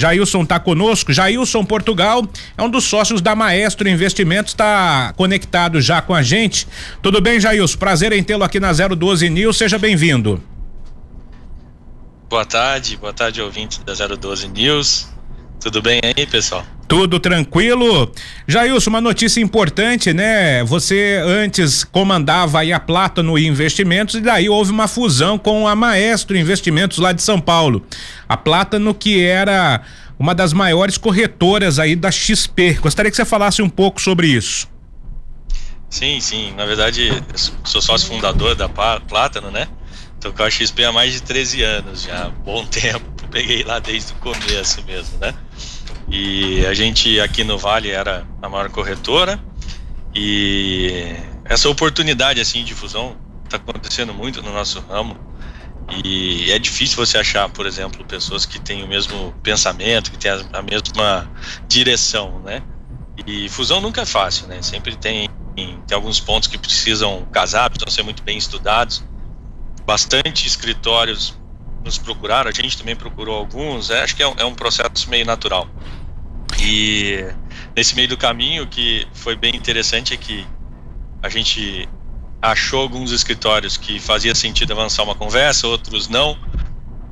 Jailson tá conosco. Jailson Portugal é um dos sócios da Maestro Investimentos, tá conectado já com a gente. Tudo bem, Jailson? Prazer em tê-lo aqui na 012 News, seja bem-vindo. Boa tarde ouvintes da 012 News. Tudo bem aí, pessoal? Tudo tranquilo. Jailson, uma notícia importante, né? Você antes comandava aí a Plátano Investimentos e daí houve uma fusão com a Maestro Investimentos lá de São Paulo. A Plátano, que era uma das maiores corretoras aí da XP. Gostaria que você falasse um pouco sobre isso. Sim. Na verdade, eu sou sócio fundador da Plátano, né? Tô com a XP há mais de 13 anos já, bom tempo. Peguei lá desde o começo mesmo, né? E a gente aqui no Vale era a maior corretora e essa oportunidade assim de fusão está acontecendo muito no nosso ramo e é difícil você achar, por exemplo, pessoas que têm o mesmo pensamento, que têm a mesma direção, né? E fusão nunca é fácil, né? Sempre tem alguns pontos que precisam casar, precisam ser muito bem estudados. Bastante escritórios nos procuraram, a gente também procurou alguns, acho que é um processo meio natural. E nesse meio do caminho, o que foi bem interessante é que a gente achou alguns escritórios que fazia sentido avançar uma conversa, outros não.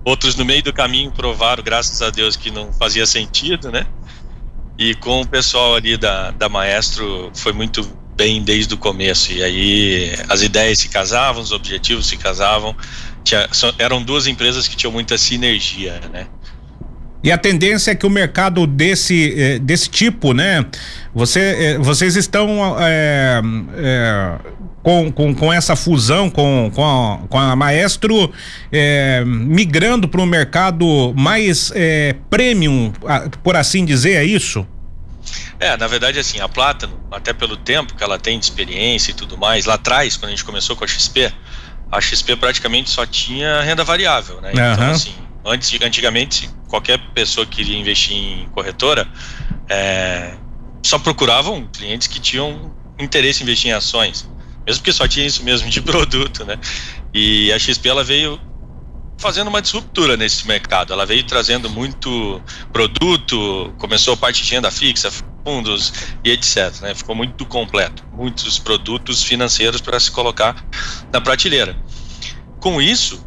Outros no meio do caminho provaram, graças a Deus, que não fazia sentido, né? E com o pessoal ali da Maestro foi muito bem desde o começo, e aí as ideias se casavam, os objetivos se casavam. Eram duas empresas que tinham muita sinergia, né? E a tendência é que o mercado desse tipo, né? Vocês estão com essa fusão com a Maestro migrando para um mercado mais premium, por assim dizer, é isso? Na verdade, assim, a Plátano, até pelo tempo que ela tem de experiência e tudo mais, lá atrás, quando a gente começou com a XP praticamente só tinha renda variável, né? Uhum. Então, assim, antigamente, qualquer pessoa que queria investir em corretora, só procuravam clientes que tinham interesse em investir em ações, mesmo porque só tinha isso mesmo de produto, né? E a XP, ela veio fazendo uma disruptura nesse mercado, ela veio trazendo muito produto, começou a parte de renda fixa, fundos e etc, né? Ficou muito completo, muitos produtos financeiros para se colocar na prateleira. Com isso,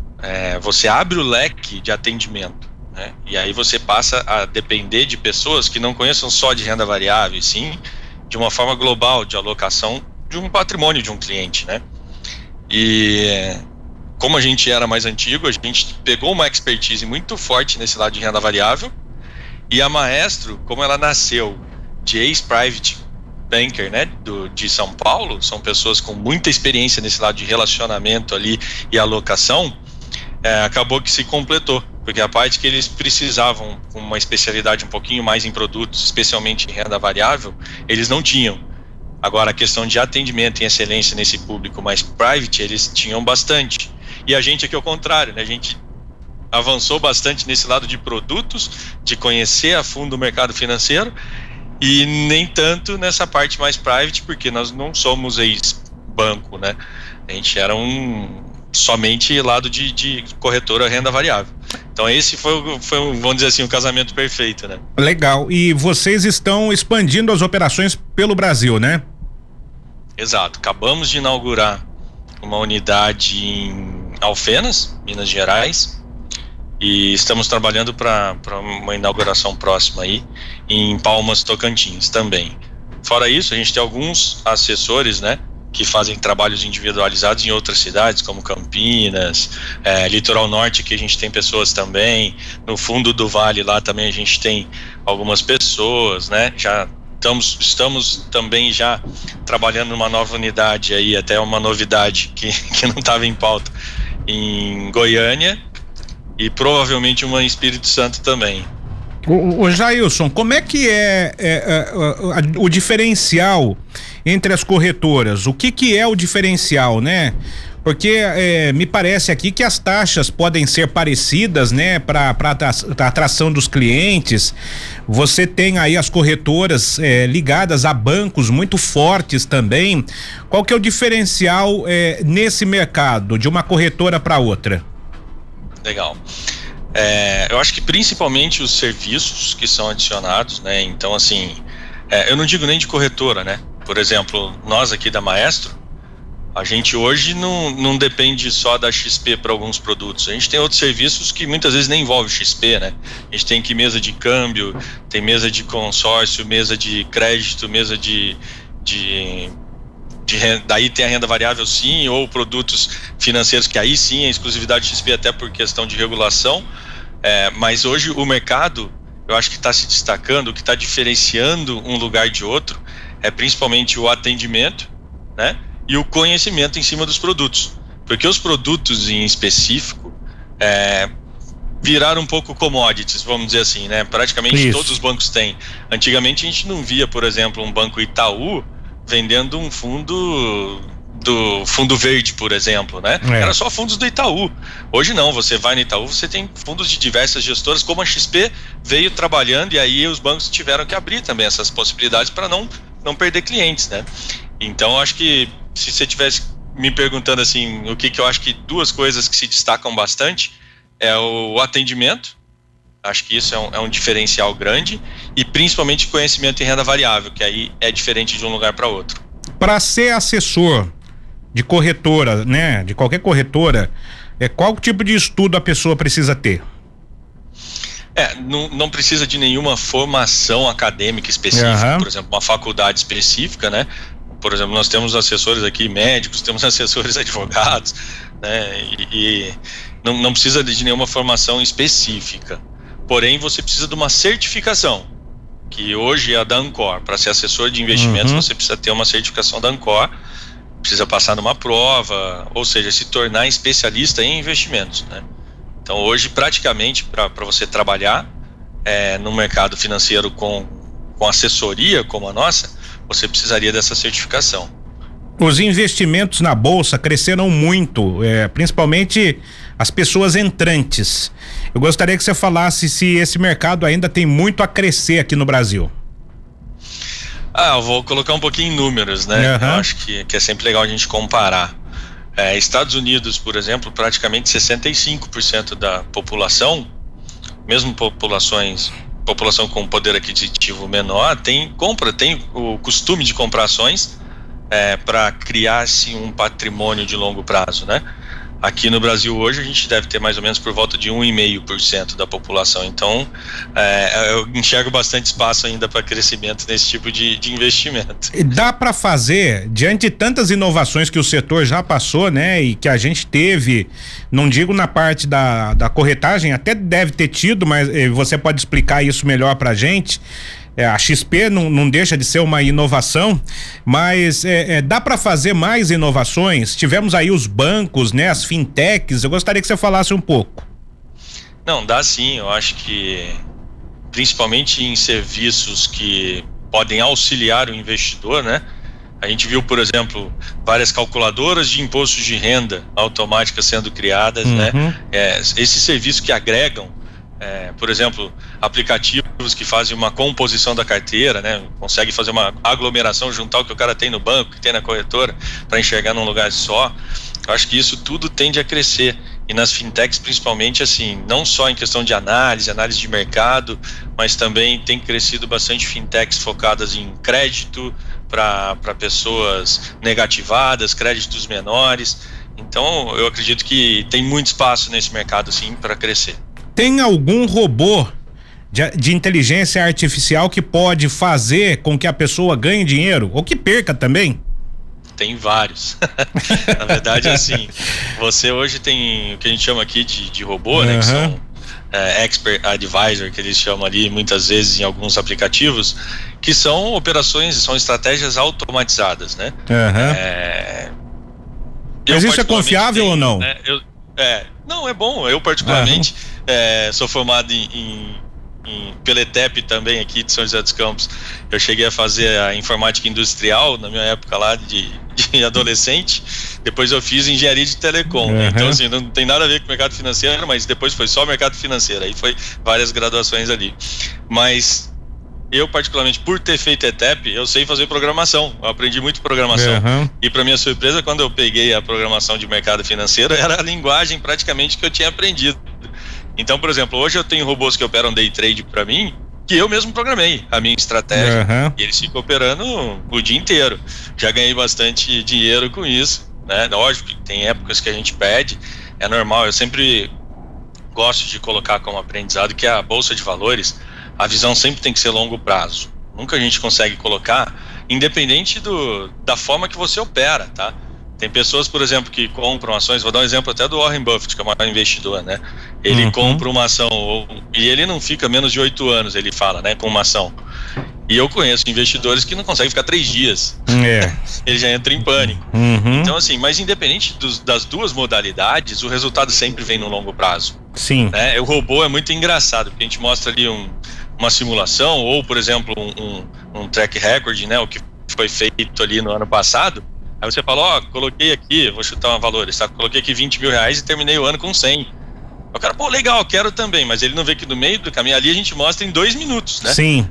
você abre o leque de atendimento, né? E aí você passa a depender de pessoas que não conheçam só de renda variável, e sim de uma forma global de alocação de um patrimônio de um cliente, né? E como a gente era mais antigo, a gente pegou uma expertise muito forte nesse lado de renda variável, e a Maestro, como ela nasceu de ex-private banker, né, de São Paulo, são pessoas com muita experiência nesse lado de relacionamento ali e alocação, acabou que se completou, porque a parte que eles precisavam com uma especialidade um pouquinho mais em produtos, especialmente em renda variável, eles não tinham. Agora, a questão de atendimento em excelência nesse público mais private, eles tinham bastante. E a gente aqui ao contrário, né? A gente avançou bastante nesse lado de produtos, de conhecer a fundo o mercado financeiro, e nem tanto nessa parte mais private, porque nós não somos ex-banco, né? A gente era somente lado de corretora renda variável. Então esse foi vamos dizer assim, um casamento perfeito, né? Legal. E vocês estão expandindo as operações pelo Brasil, né? Exato. Acabamos de inaugurar uma unidade em Alfenas, Minas Gerais, e estamos trabalhando para uma inauguração próxima aí em Palmas, Tocantins também. Fora isso, a gente tem alguns assessores, né, que fazem trabalhos individualizados em outras cidades, como Campinas, Litoral Norte, que a gente tem pessoas também, no fundo do Vale lá também a gente tem algumas pessoas, né, estamos também já trabalhando numa nova unidade aí, até uma novidade que não estava em pauta, em Goiânia, e provavelmente uma em Espírito Santo também. O Jailson, como é que o diferencial entre as corretoras? O que é o diferencial, né? Porque me parece aqui que as taxas podem ser parecidas, né, para atração dos clientes. Você tem aí as corretoras ligadas a bancos muito fortes também. Qual que é o diferencial nesse mercado de uma corretora para outra? Legal. Eu acho que principalmente os serviços que são adicionados, né? Então, assim, eu não digo nem de corretora, né? Por exemplo, nós aqui da Maestro, a gente hoje não depende só da XP para alguns produtos. A gente tem outros serviços que muitas vezes nem envolvem XP, né? A gente tem aqui mesa de câmbio, tem mesa de consórcio, mesa de crédito, mesa de renda, daí tem a renda variável sim, ou produtos financeiros que aí sim é exclusividade XP até por questão de regulação. Mas hoje o mercado, eu acho que está se destacando, o que está diferenciando um lugar de outro é principalmente o atendimento, né? E o conhecimento em cima dos produtos, porque os produtos em específico viraram um pouco commodities, vamos dizer assim, né? Praticamente todos os bancos têm. Antigamente a gente não via, por exemplo, um banco Itaú vendendo um fundo do Fundo Verde, por exemplo, né? Era só fundos do Itaú. Hoje não, você vai no Itaú, você tem fundos de diversas gestoras, como a XP veio trabalhando, e aí os bancos tiveram que abrir também essas possibilidades para não perder clientes, né? Então, eu acho que se você tivesse me perguntando assim, o que eu acho que duas coisas que se destacam bastante é o atendimento, acho que isso é um diferencial grande, e principalmente conhecimento em renda variável, que aí é diferente de um lugar para outro. Para ser assessor de corretora, né, de qualquer corretora, qual tipo de estudo a pessoa precisa ter? Não precisa de nenhuma formação acadêmica específica, por exemplo, uma faculdade específica, né? Por exemplo, nós temos assessores aqui médicos, temos assessores advogados, né? E não precisa de nenhuma formação específica. Porém, você precisa de uma certificação, que hoje é a da Ancor. Para ser assessor de investimentos, você precisa ter uma certificação da Ancor, precisa passar numa prova, ou seja, se tornar especialista em investimentos, né? Então, hoje, praticamente, para você trabalhar no mercado financeiro com assessoria como a nossa, você precisaria dessa certificação. Os investimentos na Bolsa cresceram muito, principalmente as pessoas entrantes. Eu gostaria que você falasse se esse mercado ainda tem muito a crescer aqui no Brasil. Eu vou colocar um pouquinho em números, né? Eu acho que é sempre legal a gente comparar. Estados Unidos, por exemplo, praticamente 65% da população, mesmo população com poder aquisitivo menor, tem o costume de comprar ações para criar-se um patrimônio de longo prazo, né? Aqui no Brasil hoje a gente deve ter mais ou menos por volta de 1,5% da população. Então eu enxergo bastante espaço ainda para crescimento nesse tipo de investimento. E dá para fazer, diante de tantas inovações que o setor já passou, né, e que a gente teve, não digo na parte da corretagem, até deve ter tido, mas você pode explicar isso melhor pra gente. A XP não deixa de ser uma inovação, mas dá para fazer mais inovações? Tivemos aí os bancos, né, as fintechs, eu gostaria que você falasse um pouco. Não, dá sim, eu acho que principalmente em serviços que podem auxiliar o investidor, né? A gente viu, por exemplo, várias calculadoras de imposto de renda automáticas sendo criadas, né? Esses serviços que agregam, por exemplo, aplicativos que fazem uma composição da carteira, né? Consegue fazer uma aglomeração, juntar o que o cara tem no banco, que tem na corretora, para enxergar num lugar só. Eu acho que isso tudo tende a crescer. E nas fintechs, principalmente, assim, não só em questão de análise de mercado, mas também tem crescido bastante fintechs focadas em crédito para pessoas negativadas, créditos menores. Então, eu acredito que tem muito espaço nesse mercado, sim, para crescer. Tem algum robô de inteligência artificial que pode fazer com que a pessoa ganhe dinheiro ou que perca também? Tem vários. Na verdade, assim, você hoje tem o que a gente chama aqui de robô, né? Que são expert advisor, que eles chamam ali muitas vezes em alguns aplicativos, que são operações, são estratégias automatizadas, né? Mas isso é confiável ou não? Né, não, é bom. Eu particularmente sou formado pela ETEP também aqui de São José dos Campos. Eu cheguei a fazer a informática industrial na minha época lá de adolescente. Depois eu fiz engenharia de telecom, né? Então assim, não tem nada a ver com o mercado financeiro, mas depois foi só mercado financeiro, aí foi várias graduações ali. Mas eu particularmente, por ter feito ETEP, eu sei fazer programação, eu aprendi muito programação. E para minha surpresa, quando eu peguei a programação de mercado financeiro, era a linguagem praticamente que eu tinha aprendido. Então, por exemplo, hoje eu tenho robôs que operam day trade para mim, que eu mesmo programei a minha estratégia, e eles ficam operando o dia inteiro. Já ganhei bastante dinheiro com isso, né? Lógico que tem épocas que a gente perde, é normal. Eu sempre gosto de colocar como aprendizado que a bolsa de valores, a visão sempre tem que ser longo prazo. Nunca a gente consegue colocar, independente da forma que você opera, tá? Tem pessoas, por exemplo, que compram ações, vou dar um exemplo até do Warren Buffett, que é o maior investidor, né? Ele compra uma ação, e ele não fica menos de 8 anos, ele fala, né, com uma ação. E eu conheço investidores que não conseguem ficar 3 dias. Ele já entra em pânico. Então, assim, mas independente das duas modalidades, o resultado sempre vem no longo prazo. Sim. Né? O robô é muito engraçado, porque a gente mostra ali uma simulação, ou, por exemplo, um track record, né, o que foi feito ali no ano passado. Aí você fala, coloquei aqui, vou chutar um valor, coloquei aqui 20 mil reais e terminei o ano com 100. O cara, legal, quero também, mas ele não vê que no meio do caminho ali a gente mostra em 2 minutos, né? Sim.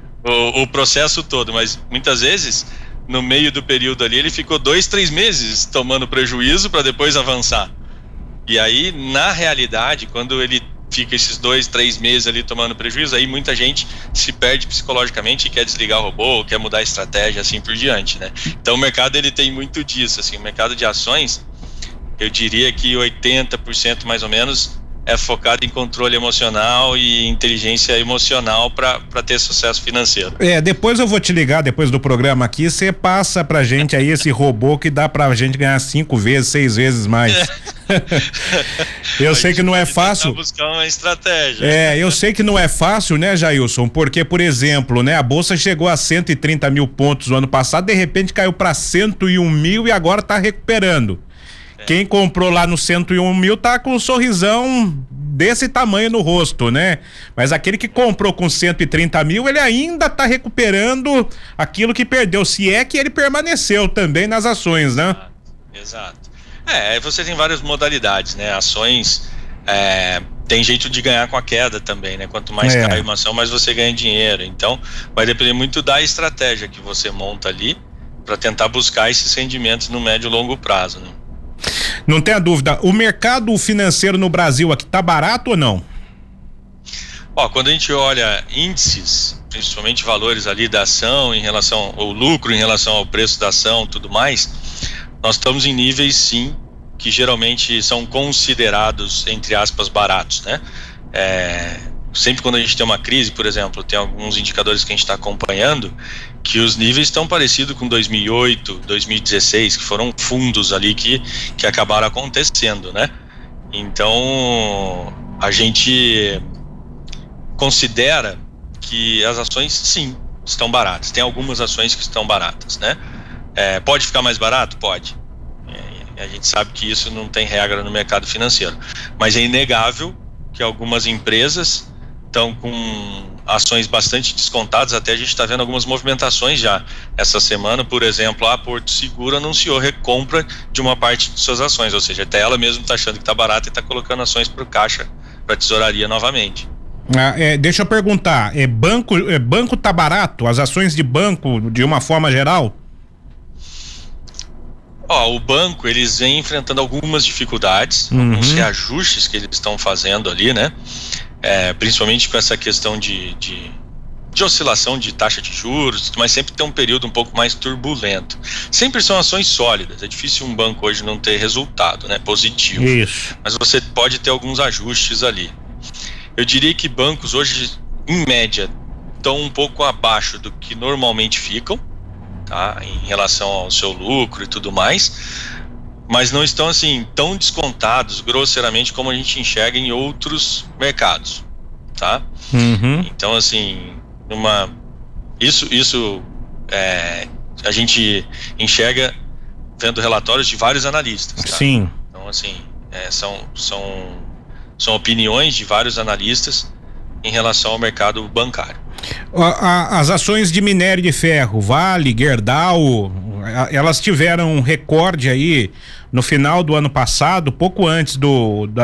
O processo todo, mas muitas vezes, no meio do período ali, ele ficou 2, 3 meses tomando prejuízo para depois avançar. E aí, na realidade, quando ele fica esses 2, 3 meses ali tomando prejuízo, aí muita gente se perde psicologicamente e quer desligar o robô, quer mudar a estratégia, assim por diante, né? Então o mercado, ele tem muito disso, assim, o mercado de ações, eu diria que 80% mais ou menos é focado em controle emocional e inteligência emocional para ter sucesso financeiro. Depois eu vou te ligar, depois do programa aqui, você passa pra gente aí esse robô que dá pra gente ganhar 5 vezes, 6 vezes mais. Eu sei que não é fácil. Buscar uma estratégia. Eu sei que não é fácil, né, Jailson? Porque, por exemplo, né, a bolsa chegou a 130 mil pontos no ano passado, de repente caiu para 101 mil e agora tá recuperando. Quem comprou lá no 101 mil tá com um sorrisão desse tamanho no rosto, né? Mas aquele que comprou com 130 mil, ele ainda tá recuperando aquilo que perdeu, se é que ele permaneceu também nas ações, né? Exato. Você tem várias modalidades, né? Ações, tem jeito de ganhar com a queda também, né? Quanto mais cai uma ação, mais você ganha dinheiro. Então, vai depender muito da estratégia que você monta ali para tentar buscar esses rendimentos no médio e longo prazo, né? Não tenha dúvida, o mercado financeiro no Brasil aqui tá barato ou não? Quando a gente olha índices, principalmente valores ali da ação em relação ao lucro, em relação ao preço da ação, tudo mais, nós estamos em níveis, sim, que geralmente são considerados, entre aspas, baratos, né? Sempre quando a gente tem uma crise, por exemplo, tem alguns indicadores que a gente está acompanhando que os níveis estão parecidos com 2008, 2016, que foram fundos ali que acabaram acontecendo, né? Então, a gente considera que as ações, sim, estão baratas. Tem algumas ações que estão baratas, né? Pode ficar mais barato? Pode. A gente sabe que isso não tem regra no mercado financeiro. Mas é inegável que algumas empresas estão com ações bastante descontadas, até a gente está vendo algumas movimentações já essa semana. Por exemplo, a Porto Seguro anunciou recompra de uma parte de suas ações, ou seja, até ela mesma está achando que está barata e está colocando ações para o caixa, para a tesouraria novamente. Deixa eu perguntar, banco tá barato? As ações de banco, de uma forma geral? O banco, eles vêm enfrentando algumas dificuldades, alguns reajustes que eles estão fazendo ali, né? Principalmente com essa questão de oscilação de taxa de juros, mas sempre tem um período um pouco mais turbulento. Sempre são ações sólidas, é difícil um banco hoje não ter resultado, né, positivo. Isso. Mas você pode ter alguns ajustes ali. Eu diria que bancos hoje, em média, estão um pouco abaixo do que normalmente ficam, tá, em relação ao seu lucro e tudo mais, mas não estão assim tão descontados grosseiramente como a gente enxerga em outros mercados, tá? Então, assim, isso a gente enxerga vendo relatórios de vários analistas, tá? Sim. Então, assim, são opiniões de vários analistas em relação ao mercado bancário. As ações de minério de ferro, Vale, Gerdau, elas tiveram um recorde aí no final do ano passado, pouco antes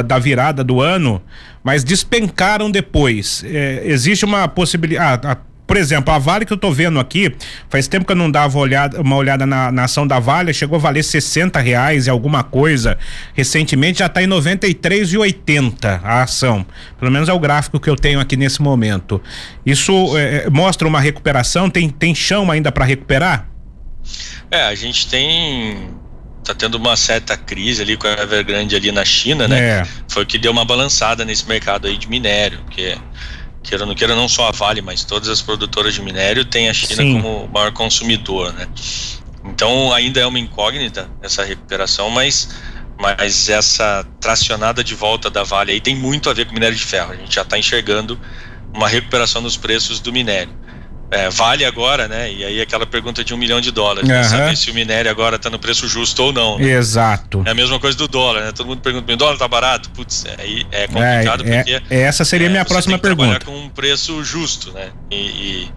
da virada do ano, mas despencaram depois. Existe uma possibilidade, por exemplo, a Vale que eu tô vendo aqui, faz tempo que eu não dava uma olhada na ação da Vale, chegou a valer R$60 e alguma coisa, recentemente já tá em 93,80 a ação, pelo menos é o gráfico que eu tenho aqui nesse momento. Isso mostra uma recuperação, tem chão ainda para recuperar? A gente tá tendo uma certa crise ali com a Evergrande ali na China, né? Foi o que deu uma balançada nesse mercado aí de minério, que queira ou não queira, não só a Vale, mas todas as produtoras de minério têm a China como maior consumidor, né? Então ainda é uma incógnita essa recuperação, mas essa tracionada de volta da Vale aí tem muito a ver com minério de ferro. A gente já está enxergando uma recuperação nos preços do minério. Vale agora, né? E aí aquela pergunta de $1 milhão, né? Saber se o minério agora está no preço justo ou não, né? Exato. É a mesma coisa do dólar, né? Todo mundo pergunta, o dólar tá barato? Putz, aí é complicado porque... Essa seria a minha próxima pergunta. Trabalhar com um preço justo, né? E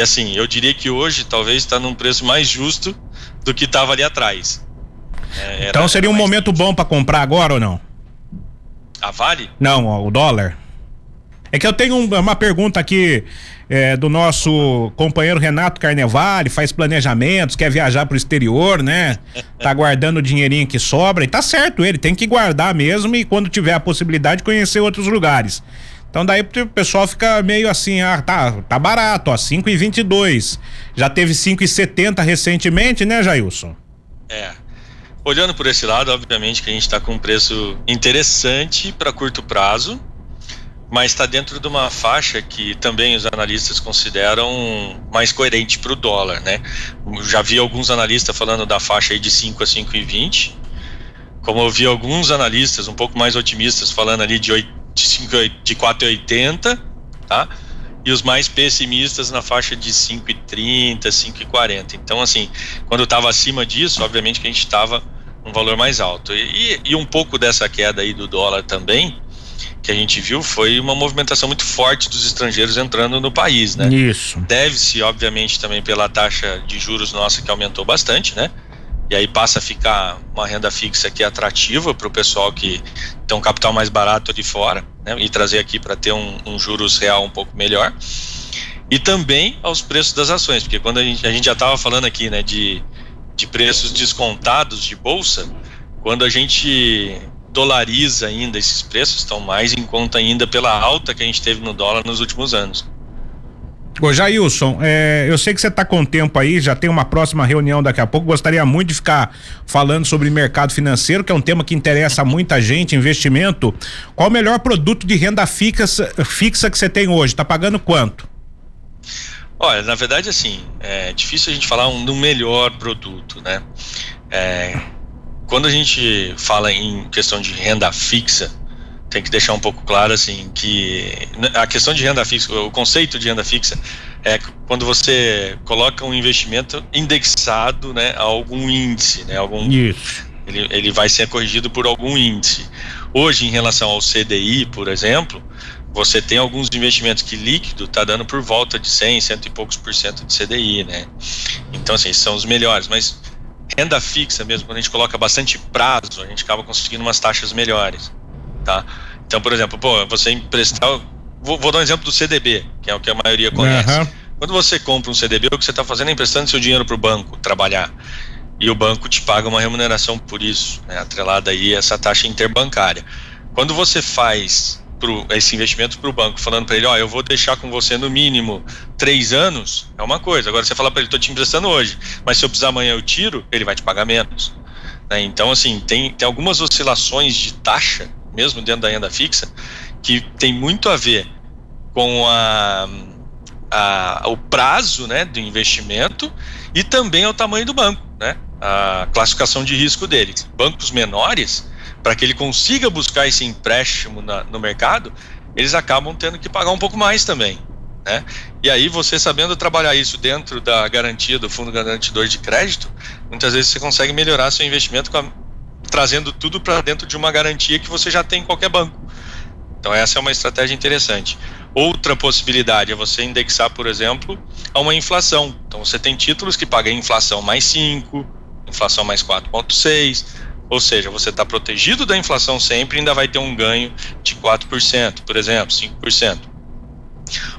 assim, eu diria que hoje talvez está num preço mais justo do que estava ali atrás. Então seria um momento bom para comprar agora ou não? A Vale? Não, o dólar. É que eu tenho uma pergunta aqui do nosso companheiro Renato Carnevale, faz planejamentos, quer viajar pro exterior, né? Tá guardando o dinheirinho que sobra e tá certo, ele tem que guardar mesmo e quando tiver a possibilidade conhecer outros lugares. Então daí o pessoal fica meio assim, tá barato, ó, 5,22. Já teve 5,70 recentemente, né, Jailson? Olhando por esse lado, obviamente que a gente está com um preço interessante para curto prazo, mas está dentro de uma faixa que também os analistas consideram mais coerente para o dólar, né? Já vi alguns analistas falando da faixa aí de 5 a 5,20, como eu vi alguns analistas um pouco mais otimistas falando ali de 4,80, tá? E os mais pessimistas na faixa de 5,30, 5,40. Então, assim, quando estava acima disso, obviamente que a gente estava um valor mais alto. E um pouco dessa queda aí do dólar também, que a gente viu, foi uma movimentação muito forte dos estrangeiros entrando no país, né? Isso. Deve-se, obviamente, também pela taxa de juros nossa que aumentou bastante, né? E aí passa a ficar uma renda fixa que é atrativa para o pessoal que tem um capital mais barato de fora, né? E trazer aqui para ter um juros real um pouco melhor. E também aos preços das ações, porque quando a gente já estava falando aqui, né, de preços descontados de bolsa, quando a gente dolariza ainda, esses preços estão mais em conta ainda pela alta que a gente teve no dólar nos últimos anos. Ô Jailson, eu sei que você está com tempo aí, já tem uma próxima reunião daqui a pouco, gostaria muito de ficar falando sobre mercado financeiro, que é um tema que interessa muita gente, investimento. Qual o melhor produto de renda fixa que você tem hoje? Tá pagando quanto? Olha, na verdade, assim, é difícil a gente falar do melhor produto, né? Quando a gente fala em questão de renda fixa, tem que deixar um pouco claro, assim, que a questão de renda fixa, o conceito de renda fixa é quando você coloca um investimento indexado, né, a algum índice, né, Isso. Ele vai ser corrigido por algum índice. Hoje, em relação ao CDI, por exemplo, você tem alguns investimentos que líquido está dando por volta de 100 e poucos por cento de CDI, né? Então, assim, esses são os melhores, mas renda fixa mesmo, quando a gente coloca bastante prazo, a gente acaba conseguindo umas taxas melhores, tá? Então, por exemplo, você emprestar, vou dar um exemplo do CDB, que é o que a maioria conhece. Quando você compra um CDB, o que você está fazendo é emprestando seu dinheiro para o banco trabalhar, e o banco te paga uma remuneração por isso, né, atrelada aí a essa taxa interbancária. Quando você faz esse investimento para o banco, falando para ele, eu vou deixar com você no mínimo 3 anos, é uma coisa. Agora você fala para ele, estou te emprestando hoje, mas se eu precisar amanhã eu tiro, ele vai te pagar menos, né? Então, assim, tem algumas oscilações de taxa, mesmo dentro da renda fixa, que tem muito a ver com o prazo, né, do investimento e também ao tamanho do banco, né? A classificação de risco dele. Bancos menores, para que ele consiga buscar esse empréstimo no mercado, eles acabam tendo que pagar um pouco mais também, né? E aí você sabendo trabalhar isso dentro da garantia do fundo garantidor de crédito, muitas vezes você consegue melhorar seu investimento trazendo tudo para dentro de uma garantia que você já tem em qualquer banco. Então essa é uma estratégia interessante. Outra possibilidade é você indexar, por exemplo, a uma inflação. Então você tem títulos que pagam inflação mais 5, inflação mais 4,6, ou seja, você está protegido da inflação sempre e ainda vai ter um ganho de 4%, por exemplo, 5%.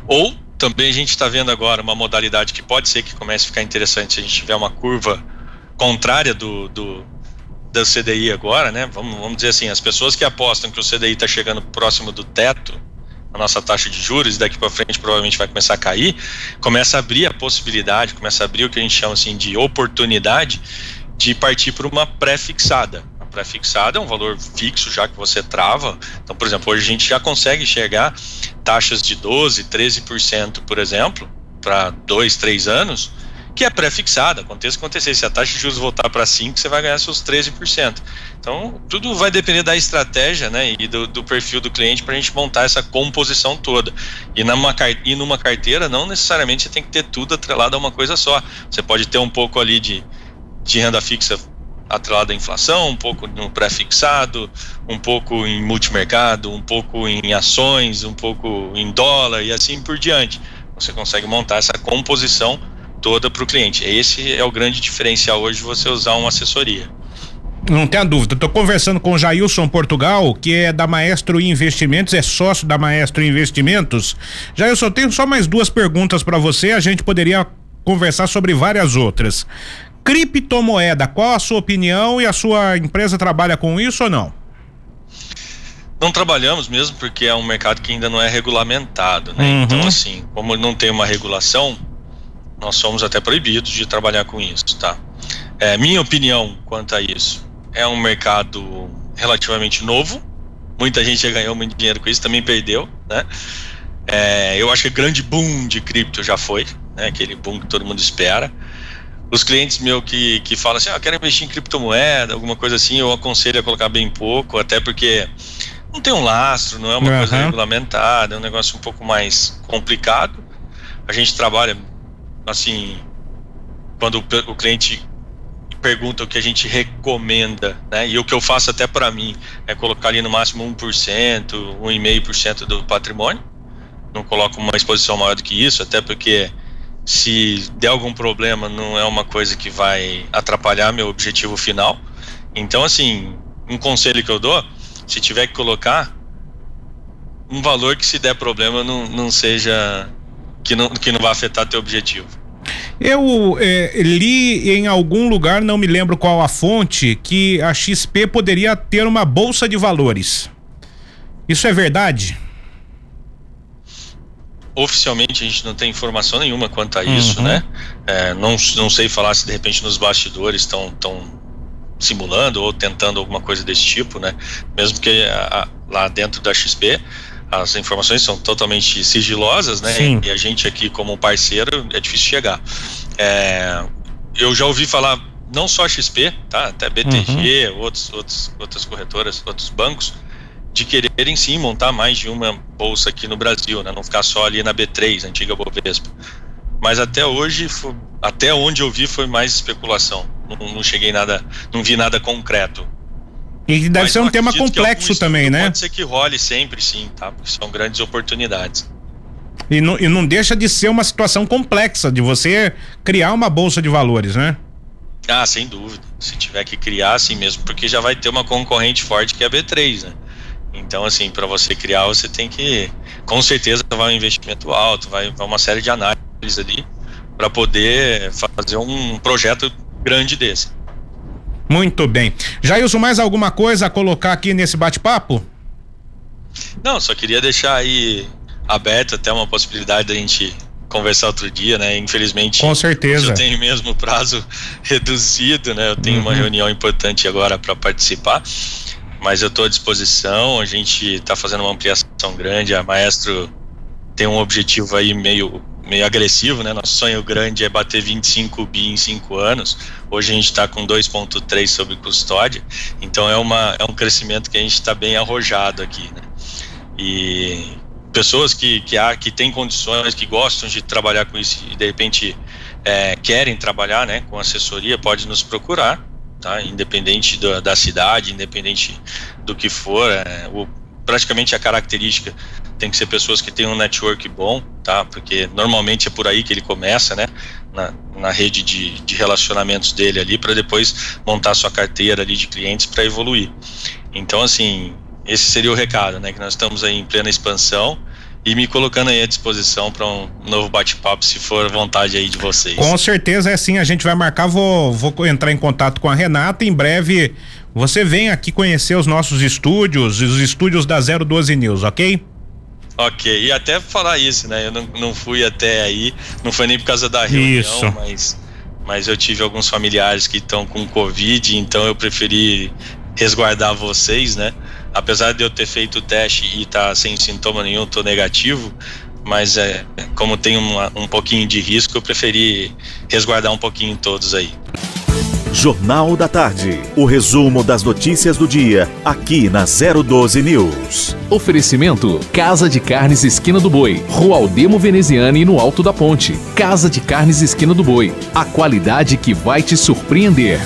Ou Também a gente está vendo agora uma modalidade que pode ser que comece a ficar interessante se a gente tiver uma curva contrária da CDI agora, né? Vamos dizer assim, as pessoas que apostam que o CDI está chegando próximo do teto, a nossa taxa de juros, e daqui para frente provavelmente vai começar a cair, começa a abrir a possibilidade, começa a abrir o que a gente chama assim de oportunidade de partir para uma pré-fixada. A pré-fixada é um valor fixo já que você trava. Então, por exemplo, hoje a gente já consegue chegar taxas de 12%, 13%, por exemplo, para 2, 3 anos, que é pré-fixada. Aconteça o que acontecer, se a taxa de juros voltar para 5%, você vai ganhar seus 13%. Então, tudo vai depender da estratégia, né, e do perfil do cliente para a gente montar essa composição toda. E numa carteira, não necessariamente você tem que ter tudo atrelado a uma coisa só. Você pode ter um pouco ali de renda fixa atrelada à inflação, um pouco no pré-fixado, um pouco em multimercado, um pouco em ações, um pouco em dólar e assim por diante. Você consegue montar essa composição toda para o cliente. Esse é o grande diferencial hoje de você usar uma assessoria. Não tenha dúvida, estou conversando com o Jailson Portugal, que é da Maestro Investimentos, é sócio da Maestro Investimentos. Jailson, eu tenho só mais 2 perguntas para você, a gente poderia conversar sobre várias outras. Criptomoeda, qual a sua opinião e a sua empresa trabalha com isso ou não? Não trabalhamos mesmo porque é um mercado que ainda não é regulamentado, né? Então, assim, como não tem uma regulação, nós somos até proibidos de trabalhar com isso, tá? Minha opinião quanto a isso, é um mercado relativamente novo, muita gente já ganhou muito dinheiro com isso, também perdeu, né? Eu acho que o grande boom de cripto já foi, né? Aquele boom que todo mundo espera. Os clientes meus que falam assim, eu quero investir em criptomoeda, alguma coisa assim, eu aconselho a colocar bem pouco, até porque não tem um lastro, não é uma coisa regulamentada, é um negócio um pouco mais complicado. A gente trabalha assim, quando o cliente pergunta o que a gente recomenda, né? E o que eu faço até para mim é colocar ali no máximo 1%, 1,5% do patrimônio. Não coloco uma exposição maior do que isso, até porque se der algum problema não é uma coisa que vai atrapalhar meu objetivo final. Então, assim, um conselho que eu dou, se tiver que colocar um valor que, se der problema, não seja que não vai afetar teu objetivo. Eu li em algum lugar, não me lembro qual a fonte, que a XP poderia ter uma bolsa de valores. Isso é verdade? Oficialmente a gente não tem informação nenhuma quanto a isso, né? Não sei falar se de repente nos bastidores estão simulando ou tentando alguma coisa desse tipo, né? Mesmo que lá dentro da XP as informações são totalmente sigilosas, né? Sim. E a gente aqui como parceiro é difícil chegar. Eu já ouvi falar, não só a XP, tá? Até BTG, outras corretoras, outros bancos, de quererem sim montar mais de uma bolsa aqui no Brasil, né? Não ficar só ali na B3, antiga Bovespa. Mas até hoje, até onde eu vi, foi mais especulação. Não cheguei nada, não vi nada concreto. E deve ser um tema complexo também, né? Pode ser que role sempre, sim, tá? Porque são grandes oportunidades. E não deixa de ser uma situação complexa de você criar uma bolsa de valores, né? Ah, sem dúvida. Se tiver que criar, assim mesmo, porque já vai ter uma concorrente forte que é a B3, né? Então, assim, para você criar, você tem que, com certeza, vai um investimento alto, vai uma série de análises ali para poder fazer um projeto grande desse. Muito bem. Jailson, mais alguma coisa a colocar aqui nesse bate-papo? Não, só queria deixar aí aberto até uma possibilidade da gente conversar outro dia, né? Infelizmente, com certeza, eu tenho mesmo prazo reduzido, né? Eu tenho uma reunião importante agora para participar, mas eu estou à disposição. A gente está fazendo uma ampliação grande. A Maestro tem um objetivo aí meio agressivo, né? Nosso sonho grande é bater 25 bi em 5 anos. Hoje a gente está com 2,3 sob custódia, então é um crescimento que a gente está bem arrojado aqui, né? E pessoas que têm condições, que gostam de trabalhar com isso e de repente querem trabalhar, né, com assessoria, pode nos procurar, tá? Independente da cidade, independente do que for, praticamente a característica tem que ser pessoas que têm um network bom, tá? Porque normalmente é por aí que ele começa, né? Na rede de relacionamentos dele ali, para depois montar sua carteira ali de clientes para evoluir. Então, assim, esse seria o recado, né? Que nós estamos aí em plena expansão e me colocando aí à disposição para um novo bate-papo, se for vontade aí de vocês. Com certeza é assim, a gente vai marcar, vou entrar em contato com a Renata, em breve você vem aqui conhecer os nossos estúdios, os estúdios da 012 News, ok? Ok, e até falar isso, né, eu não fui até aí, não foi nem por causa da reunião, mas eu tive alguns familiares que estão com Covid, então eu preferi resguardar vocês, né? Apesar de eu ter feito o teste e tá sem sintoma nenhum, tô negativo, mas como tem um pouquinho de risco, eu preferi resguardar um pouquinho todos aí. Jornal da Tarde, o resumo das notícias do dia, aqui na 012 News. Oferecimento: Casa de Carnes Esquina do Boi, Rua Aldemo Veneziane, no Alto da Ponte. Casa de Carnes Esquina do Boi, a qualidade que vai te surpreender.